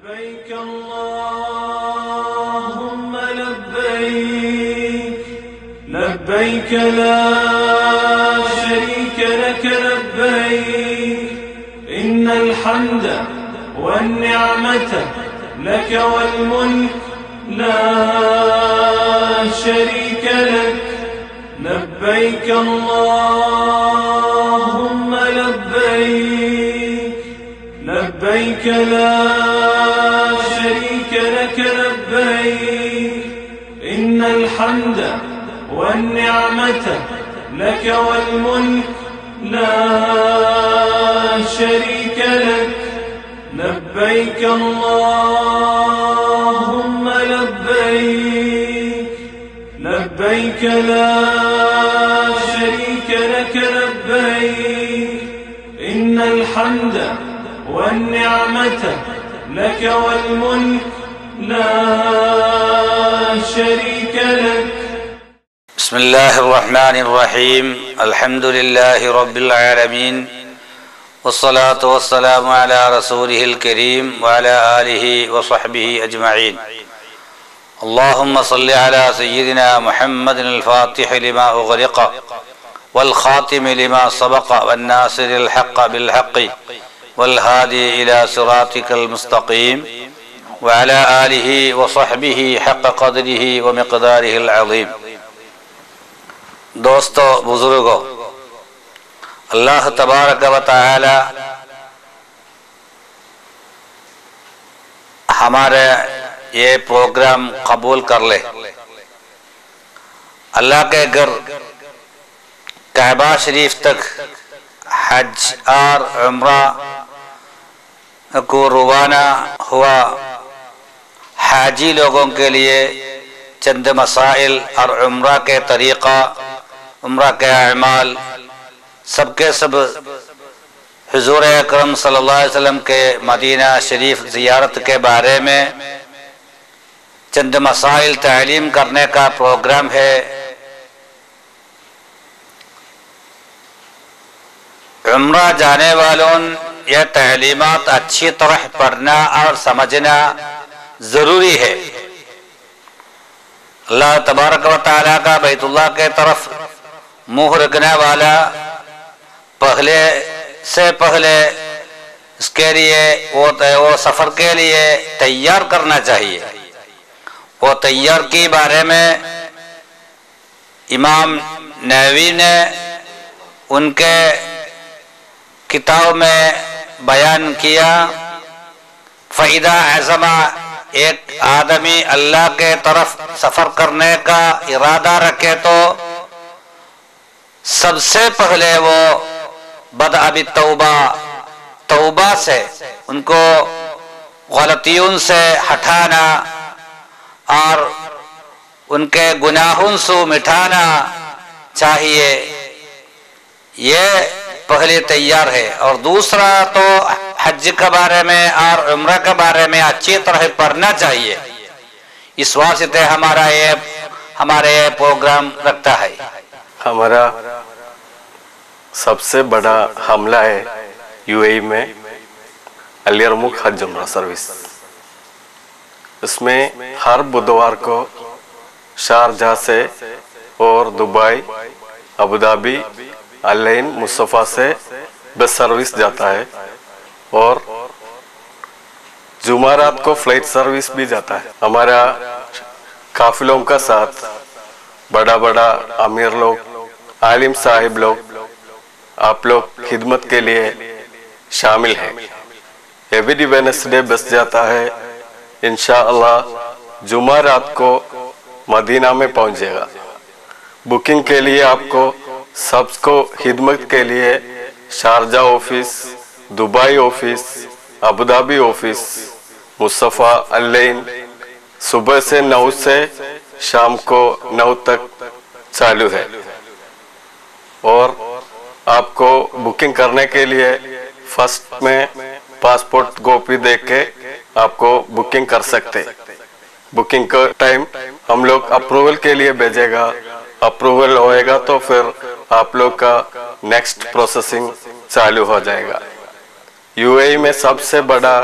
لبيك اللهم لبيك لبيك لا شريك لك لبيك إن الحمد والنعمة لك والملك لا شريك لك لبيك اللهم لبيك لبيك لا شريك لك لبيك إن الحمد والنعمة لك والملك لا شريك لك لبيك اللهم لبيك لبيك لا شريك لك لبيك إن الحمد والنعمة لك والملك لا شريك لك. بسم الله الرحمن الرحيم. الحمد لله رب العالمين والصلاة والسلام على رسوله الكريم وعلى آله وصحبه أجمعين. اللهم صل على سيدنا محمد الفاتح لما أغلق والخاتم لما سبق والناصر الحق بالحق والهادي إلى صراطك المستقيم وعلى آله وصحبه حق قدره ومقداره العظيم. دوستو بزرگو، اللہ تبارک و تعالی ہمارے یہ پروگرام قبول کر لے. اللہ کے گھر کعبہ شریف تک حج اور عمرہ کو روانہ ہوا حاجی لوگوں کے لیے چند مسائل اور عمرہ کے طریقہ، عمرہ کے اعمال سب کے سب حضور اکرم صلی اللہ علیہ وسلم کے مدینہ شریف زیارت کے بارے میں چند مسائل تعلیم کرنے کا پروگرام ہے. عمرہ جانے والوں یہ تعلیمات اچھی طرح پڑھنا اور سمجھنا ضروری ہے. اللہ تبارک و تعالیٰ کا بیت اللہ کے طرف منہ رکھنے والا پہلے سے پہلے اس کے لیے وہ سفر کے لیے تیار کرنا چاہیے. وہ تیار کے بارے میں امام نووی نے ان کے کتاب میں بیان کیا. فَإِذَا عَزَمَ ایک آدمی اللہ کے طرف سفر کرنے کا ارادہ رکھے تو سب سے پہلے وہ بدأ بالتوبہ، توبہ سے ان کو غلطیوں سے ہٹانا اور ان کے گناہوں سے مٹانا چاہیے. یہ پہلے تیار ہے. اور دوسرا تو حج کے بارے میں اور عمرہ کے بارے میں اچھی طرح پڑھنا چاہیے. اس واسطے ہمارے پروگرام رکھتا ہے. ہمارا سب سے بڑا حملہ ہے UAE میں علی یرموک حج عمرہ سروس. اس میں ہر بدھوار کو شارجہ سے اور دبئی، ابوظہبی، العین، مصطفیٰ سے بس سروس جاتا ہے اور جمعرات کو فلائٹ سروس بھی جاتا ہے. ہمارا قافلوں کا ساتھ بڑا بڑا امیر لوگ، عالم صاحب لوگ، آپ لوگ خدمت کے لیے شامل ہیں. ایوری وینسڈے بس جاتا ہے. انشاءاللہ جمعرات کو مدینہ میں پہنچے گا. بکنگ کے لیے آپ کو سب کو خدمت کے لیے Sharjah office, Dubai office, Abu Dhabi office, Mustafa, Al Ain صبح سے 9 سے شام کو 9 تک چالو ہے. اور آپ کو بکنگ کرنے کے لیے فرسٹ میں پاسپورٹ کاپی دے کے آپ کو بکنگ کر سکتے. بکنگ کا ٹائم ہم لوگ اپروول کے لیے بھیجے گا. اپروول ہوئے گا تو پھر آپ لوگ کا نیکسٹ پروسیسنگ چالو ہو جائے گا. UAE میں سب سے بڑا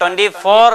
24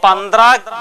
15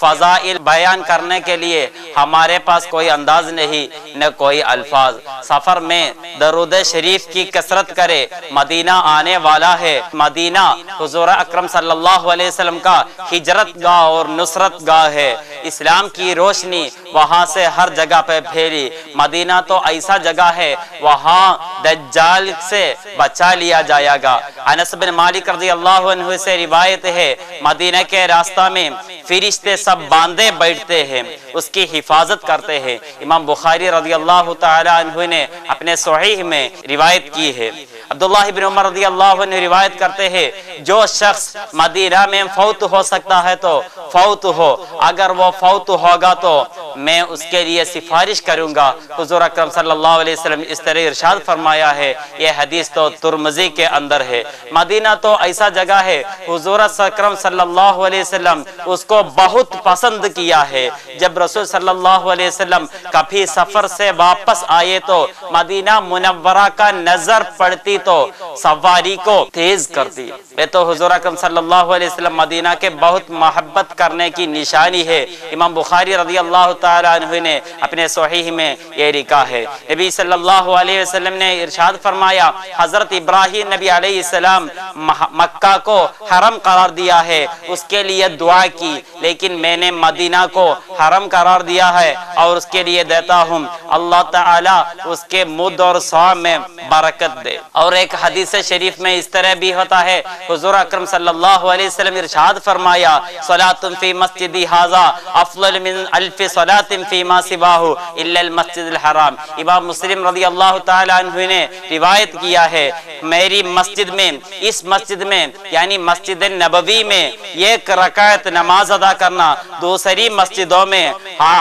فضائل بیان کرنے کے لیے ہمارے پاس کوئی انداز نہیں نہ کوئی الفاظ۔ سفر میں درود شریف کی کثرت کرے، مدینہ آنے والا ہے۔ مدینہ حضور اکرم صلی اللہ علیہ وسلم کا ہجرت گاہ اور نصرت گاہ ہے۔ اسلام کی روشنی وہاں سے ہر جگہ پہ پھیلی۔ مدینہ تو ایسا جگہ ہے وہاں دجال سے بچا لیا جائے گا۔ انس بن مالک رضی اللہ عنہ سے روایت ہے، مدینہ کے راستہ میں فرشتے سب باندھے بیٹھتے ہیں، اس کی حفاظت کرتے ہیں۔ امام بخاری رضی اللہ تعالی عنہ نے اپنے صحیح میں روایت کی ہے۔ عبداللہ بن عمر رضی اللہ عنہ روایت کرتے ہیں، جو شخص مدینہ میں فوت ہو سکتا ہے تو فوت ہو، اگر وہ فوت ہوگا تو میں اس کے لیے سفارش کروں گا۔ حضور اکرم صلی اللہ علیہ وسلم اس طرح ارشاد فرمایا ہے، یہ حدیث تو ترمذی کے اندر ہے۔ مدینہ تو ایسا جگہ ہے، حضور اکرم صلی اللہ علیہ وسلم اس کو بہت پسند کیا ہے۔ جب رسول صلی اللہ علیہ وسلم کبھی سفر سے واپس آئے تو مدینہ منورہ کا نظر پڑتی تو سواری کو تیز کرتی۔ یہ تو حضور اکرم صلی اللہ علیہ وسلم مدینہ کے بہت محبت کرنے کی نشانی ہے۔ امام بخاری رضی اللہ تعالی عنہ نے اپنے صحیح میں یہ لکھا ہے۔ نبی صلی اللہ علیہ وسلم نے ارشاد فرمایا، حضرت ابراہیم نبی علیہ السلام مکہ کو حرم قرار دیا ہے، اس کے لیے دعا کی، لیکن میں نے مدینہ کو حرم قرار دیا ہے اور اس کے لیے دیتا ہوں اللہ تعالیٰ اس کے مد اور سا میں برکت دے۔ اور ایک حدیث شریف میں اس طرح بھی ہوتا ہے، حضور اکرم صلی اللہ علیہ وسلم ارشاد فرمایا، صلاۃ فی مسجدی ھذا افضل من الف صلاۃ فیما سواہ الا المسجد الحرام۔ امام مسلم رضی اللہ تعالی عنہ نے روایت کیا ہے، میری مسجد میں، اس مسجد میں یعنی مسجد نبوی میں ایک رکعت نماز ادا کرنا دوسری مسجدوں میں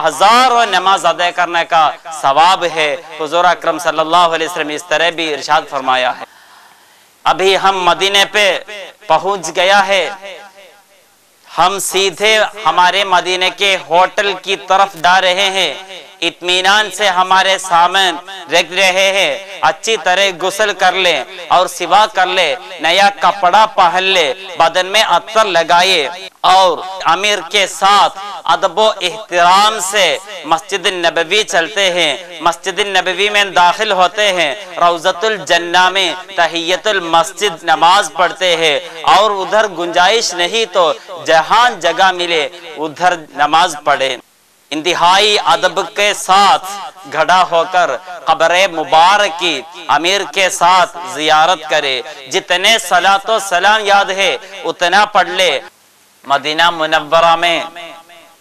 ہزاروں نماز ادا کرنے کا ثواب ہے۔ حضور اکرم صلی اللہ علیہ وسلم اس طرح بھی ارشاد فرمایا ہے۔ ابھی ہم مدینے پہ پہنچ گیا ہے، ہم سیدھے ہمارے مدینے کے ہوٹل کی طرف جا رہے ہیں۔ اطمینان سے ہمارے سامان رکھ رہے ہیں، اچھی طرح غسل کر لیں اور سوا کر لیں، نیا کپڑا پہن لیں، بدن میں عطر لگائے اور امیر کے ساتھ ادب و احترام سے مسجد نبوی چلتے ہیں۔ مسجد نبوی میں داخل ہوتے ہیں، روضۃ الجنہ میں تحیۃ المسجد نماز پڑھتے ہیں اور ادھر گنجائش نہیں تو جہاں جگہ ملے ادھر نماز پڑھیں۔ انتہائی ادب کے ساتھ کھڑا ہو کر قبر مبارک کی امیر کے ساتھ زیارت کرے، جتنے صلاۃ و سلام یاد ہے اتنا پڑھ لے۔ مدینہ منورہ میں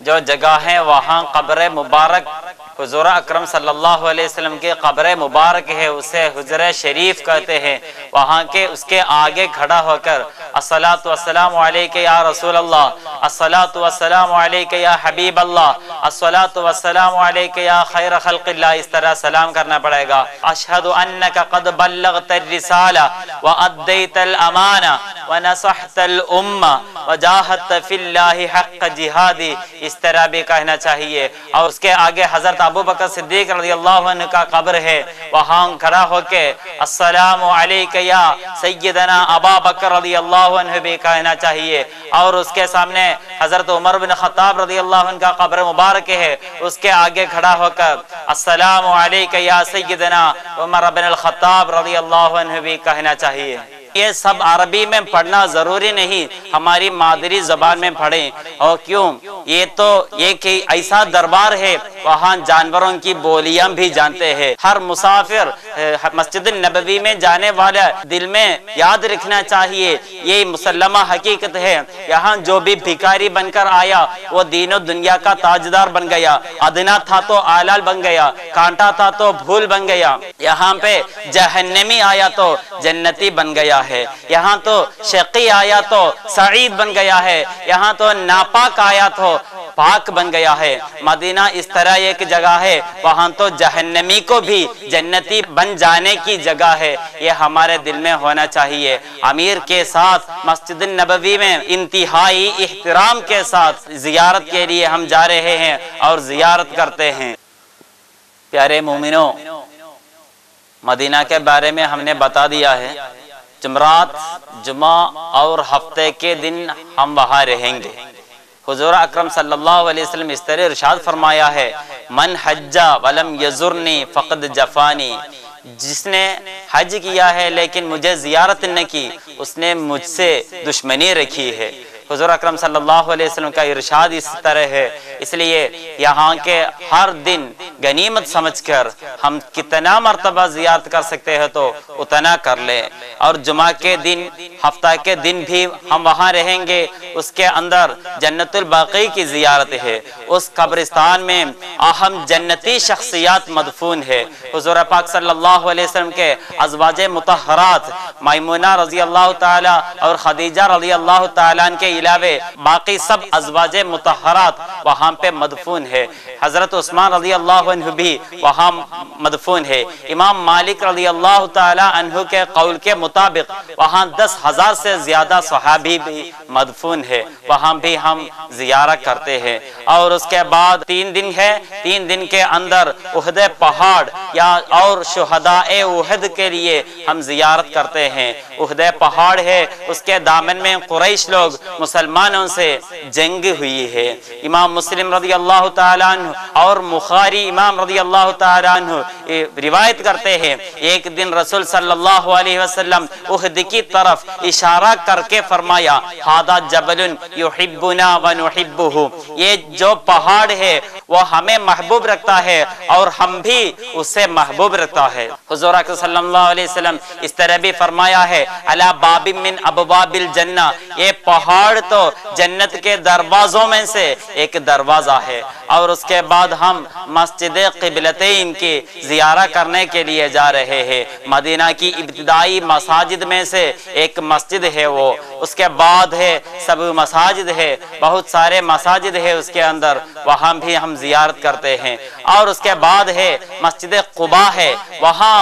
جو جگہ ہے وہاں قبر مبارک حضور اکرم صلی اللہ علیہ وسلم کے قبر مبارک ہے، اسے حجر شریف کہتے ہیں۔ وہاں کے اس کے آگے کھڑا ہو کر الصلاۃ والسلام علیک یا رسول اللہ، الصلاۃ والسلام علیک یا حبیب اللہ، الصلاۃ والسلام علیک یا خیر خلق اللہ، اس طرح سلام کرنا پڑے گا۔ اشہد انک قد بلغت الرسالہ وادیت الامانہ ونصحت الامہ وجاہدت فی اللہ حق جہادی، اس طرح بھی کہنا چاہیے۔ اور اس کے آگے حضرت ابو بکر صدیق رضی اللہ عنہ کا قبر ہے، وہاں کھڑا ہو کے السلام علیک یا سیدنا ابا بکر رضی اللہ عنہ بھی کہنا چاہیے۔ اور اس کے سامنے حضرت عمر بن خطاب رضی اللہ عنہ کا قبر مبارک ہے، اس کے آگے کھڑا ہو کر السلام علیک یا سیدنا عمر بن الخطاب رضی اللہ عنہ بھی کہنا چاہیے۔ یہ سب عربی میں پڑھنا ضروری نہیں، ہماری مادری زبان میں پڑھیں۔ اور کیوں؟ یہ تو ایک ایسا دربار ہے وہاں جانوروں کی بولیاں بھی جانتے ہیں۔ ہر مسافر مسجد نبوی میں جانے والا دل میں یاد رکھنا چاہیے، یہ مسلمہ حقیقت ہے، یہاں جو بھی بھکاری بن کر آیا وہ دین و دنیا کا تاجدار بن گیا، ادنا تھا تو آلال بن گیا، کانٹا تھا تو بھول بن گیا، یہاں پہ جہنمی آیا تو جنتی بن گیا ہے، یہاں تو شقی آیا تو سعید بن گیا ہے، یہاں تو ناپاک آیا تو پاک بن گیا ہے۔ مدینہ اس طرح ایک جگہ ہے وہاں تو جہنمی کو بھی جنتی بن جانے کی جگہ ہے، یہ ہمارے دل میں ہونا چاہیے۔ امیر کے ساتھ مسجد نبوی میں انتہائی احترام کے ساتھ زیارت کے لیے ہم جا رہے ہیں اور زیارت کرتے ہیں۔ پیارے مومنوں، مدینہ کے بارے میں ہم نے بتا دیا ہے، جمعرات، جمعہ اور ہفتے کے دن ہم وہاں رہیں گے۔ حضور اکرم صلی اللہ علیہ وسلم اس طرح ارشاد فرمایا ہے من حجا ولم یزرنی فقد جفانی، جس نے حج کیا ہے لیکن مجھے زیارت نہ کی اس نے مجھ سے دشمنی رکھی ہے۔ حضور اکرم صلی اللہ علیہ وسلم کا ارشاد اس طرح ہے، اس لیے یہاں کے ہر دن غنیمت سمجھ کر ہم کتنا مرتبہ زیارت کر سکتے ہیں تو اتنا کر لیں، اور جمعہ کے دن، ہفتہ کے دن بھی ہم وہاں رہیں گے۔ اس کے اندر جنت الباقی کی زیارت ہے، اس قبرستان میں اہم جنتی شخصیات مدفون ہے۔ حضور پاک صلی اللہ علیہ وسلم کے ازواج مطہرات میمونہ رضی اللہ تعالی اور خدیجہ رضی اللہ تعالیٰ کے علاوہ باقی سب ازواج مطہرات وہاں پہ مدفون ہے۔ حضرت عثمان رضی اللہ عنہ بھی وہاں مدفون ہے۔ امام مالک رضی اللہ تعالیٰ عنہ کے قول کے مطابق وہاں 10,000 سے زیادہ صحابی بھی مدفون ہے، وہاں بھی ہم زیارت کرتے ہیں۔ اور اس کے بعد 3 دن ہے، 3 دن کے اندر احد پہاڑ یا اور شہداء احد کے لیے ہم زیارت کرتے ہیں۔ احد پہاڑ ہے، اس کے دامن میں قریش لوگ مسلمانوں سے جنگ ہوئی ہے۔ امام مسلم رضی اللہ تعالیٰ عنہ اور بخاری امام رضی اللہ تعالیٰ عنہ روایت کرتے ہیں ایک دن رسول صلی اللہ علیہ وسلم احد کی طرف اشارہ کر کے فرمایا ھذا جبل یحبنا ونحبہ، یہ جو پہاڑ ہے وہ ہمیں محبوب رکھتا ہے اور ہم بھی اسے محبوب رکھتا ہے۔ حضور اکرم صلی اللہ علیہ وسلم اس طرح بھی فرمایا ہے علی باب من ابواب الجنہ، یہ پہاڑ تو جنت کے دروازوں میں سے ایک دروازہ ہے۔ اور اس کے بعد ہم مسجد قبلتین کی زیارت کرنے کے لیے جا رہے ہیں۔ مدینہ کی ابتدائی مساجد میں سے ایک مسجد ہے وہ، اس کے بعد ہے سب مساجد ہے، بہت سارے مساجد ہے اس کے اندر، وہاں بھی ہم زیارت کرتے ہیں۔ اور اس کے بعد ہے مسجد قباء ہے، وہاں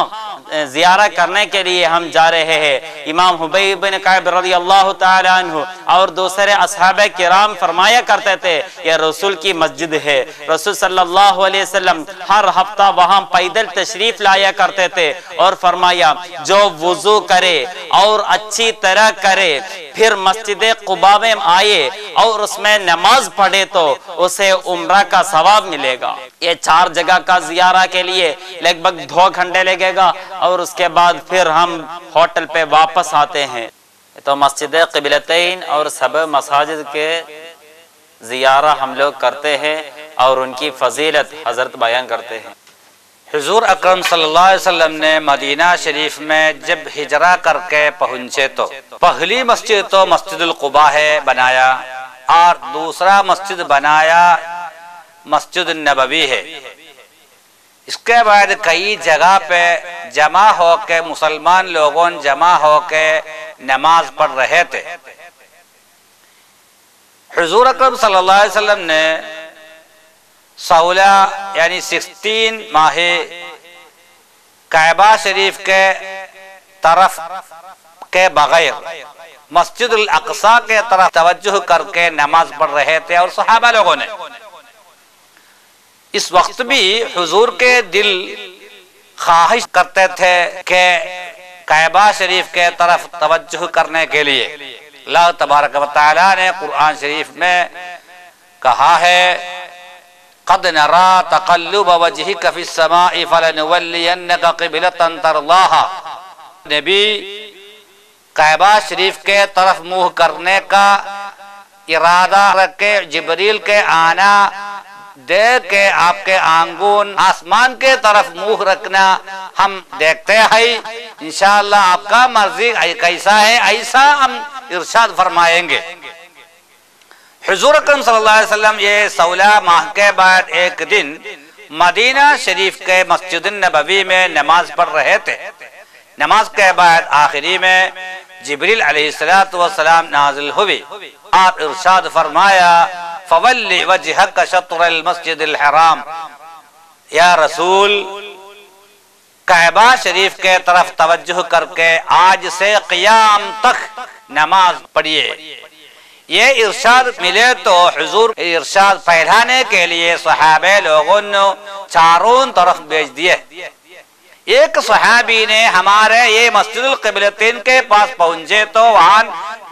زیارت کرنے کے لیے ہم جا رہے ہیں۔ امام حبیب بن کعب رضی اللہ تعالی عنہ اور دوسرے اصحاب کرام فرمایا کرتے تھے یہ رسول کی مسجد ہے۔ رسول صلی اللہ علیہ وسلم ہر ہفتہ وہاں پیدل تشریف لایا کرتے تھے اور فرمایا جو وضو کرے اور اچھی طرح کرے پھر مسجد قباء میں آئے اور اس میں نماز پڑھے تو اسے عمرہ کا ثواب ملے گا۔ یہ 4 جگہ کا زیارہ کے لیے لگ بھگ 2 گھنٹے لگے گا اور اس کے بعد پھر ہم ہوٹل پہ واپس آتے ہیں۔ تو مسجد قبلتین اور سب مساجد کے زیارہ ہم لوگ کرتے ہیں اور ان کی فضیلت حضرت بیان کرتے ہیں۔ حضور اکرم صلی اللہ علیہ وسلم نے مدینہ شریف میں جب ہجرہ کر کے پہنچے تو پہلی مسجد تو مسجد القباء ہے بنایا، اور دوسرا مسجد بنایا مسجد النبوی ہے۔ اس کے بعد کئی جگہ پہ جمع ہو کے مسلمان لوگوں جمع ہو کے نماز پڑھ رہے تھے۔ حضور اکرم صلی اللہ علیہ وسلم نے 16 یعنی 16 ماہ کعبہ شریف کے طرف کے بغیر مسجد الاقصی کے طرف توجہ کر کے نماز پڑھ رہے تھے، اور صحابہ لوگوں نے اس وقت بھی حضور کے دل خواہش کرتے تھے کہ کعبہ شریف کے طرف توجہ کرنے کے لیے اللہ تبارک و تعالی نے قرآن شریف میں کہا ہے قد نرى تقلب وجهك في السماء فلنولينك قبلة ترضاها، نبی کعبہ شریف کے طرف منہ کرنے کا ارادہ رکھ کے جبریل کے آنا دیکھ کے آپ کے آنگون آسمان کے طرف منہ رکھنا ہم دیکھتے ہیں، انشاءاللہ آپ کا مرضی کیسا ہے ایسا ہم ارشاد فرمائیں گے۔ حضور اکرم صلی اللہ علیہ وسلم یہ 16 ماہ کے بعد ایک دن مدینہ شریف کے مسجد النبوی میں نماز پڑھ رہے تھے۔ نماز کے بعد آخری میں جبریل علیہ السلام نازل ہوئی اور ارشاد فرمایا فَوَلِّ وَجْهَكَ شَطْرَ الْمَسْجِدِ الْحَرَامِ، یا رسول کعبہ شریف کے طرف توجہ کر کے آج سے قیام تک نماز پڑھیے۔ یہ ارشاد ملے تو حضور ارشاد پھیلانے کے لیے صحابہ لوگوں نے چاروں طرف بھیج دیے۔ ایک صحابی نے ہمارے یہ مسجد القبلتین کے پاس پہنچے تو وہاں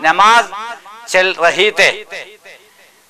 نماز چل رہی تھے،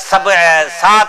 7